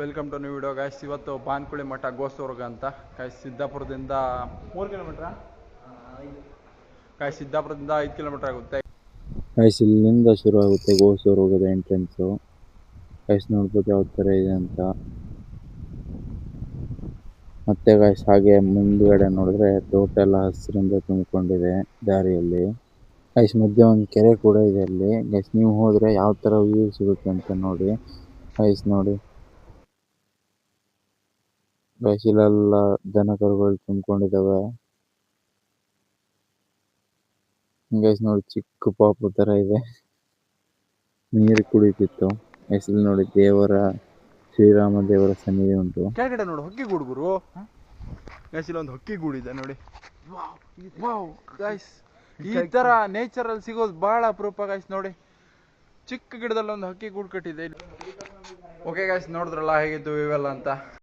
Welcome to new video guys. ಇವತ್ತು ಬಾನ್ಕುಳಿ ಮಠ ಗೋಸ್ವರ್ಗ ಅಂತ guys. ಸಿದ್ದಾಪುರದಿಂದ 3 ಕಿಲೋಮೀಟ್ರಾ ಗಾಯ್ಸ್. ಸಿದ್ದಾಪುರದಿಂದ 5 ಕಿಲೋಮೀಟರ್ ಆಗುತ್ತೆ ಗೈಸ್. ಇಲ್ಲಿಂದ ಶುರು ಆಗುತ್ತೆ ಗೋಸ್ವರ್ಗದ ಎಂಟ್ರೆನ್ಸು. ಗೈಸ್ ನೋಡ್ಬೋದು ಯಾವ ಥರ ಇದೆ ಅಂತ. ಮತ್ತೆ ಗೈಸ್ ಹಾಗೆ ಮುಂದ್ಗಡೆ ನೋಡಿದ್ರೆ ತೋಟ ಹಸಿರಿಂದ ತುಂಬಿಕೊಂಡಿದೆ ದಾರಿಯಲ್ಲಿ. ಗೈಸ್ ಮಧ್ಯೆ ಒಂದು ಕೆರೆ ಕೂಡ ಇದೆ ಅಲ್ಲಿ. ಗೈಸ್ ನೀವು ಹೋದ್ರೆ ಯಾವ ಥರ ವ್ಯೂ ಸಿಗುತ್ತೆ ಅಂತ ನೋಡಿ. ಗೈಸ್ ನೋಡಿ ಗೈಸ್, ಇಲ್ಲೆಲ್ಲ ದನ ಕರುಗಳು ತುಂಬಿಕೊಂಡಿದ್ದಾವೆ. ಗೈಸ್ ನೋಡಿ ಚಿಕ್ಕ ಪಾಪು ಥರ ಇದೆ, ನೀರು ಕುಡಿತಿತ್ತು. ಗೈಸ್ ಇಲ್ಲಿ ನೋಡಿ ಶ್ರೀರಾಮ ದೇವರ ಸನ್ನಿಧಿ ಉಂಟು. ಕೆಳಗಡೆ ನೋಡು ಹಕ್ಕಿ ಗೂಡು ಗುರು. ಗೈಸ್ ಇಲ್ಲೊಂದು ಹಕ್ಕಿ ಗೂಡಿದೆ ನೋಡಿ. ವಾವ್ ಗೈಸ್, ಈ ತರ ನೇಚರ್ ಅಲ್ಲಿ ಸಿಗೋದು ಬಹಳ ಅಪರೂಪ ಗೈಸ್. ನೋಡಿ ಚಿಕ್ಕ ಗಿಡದಲ್ಲಿ ಒಂದು ಹಕ್ಕಿ ಗೂಡು ಕಟ್ಟಿದೆ. ಓಕೆ ಗೈಸ್, ನೋಡಿದ್ರಲ್ಲ ಹೇಗಿದ್ದು ಇವೆಲ್ಲ ಅಂತ.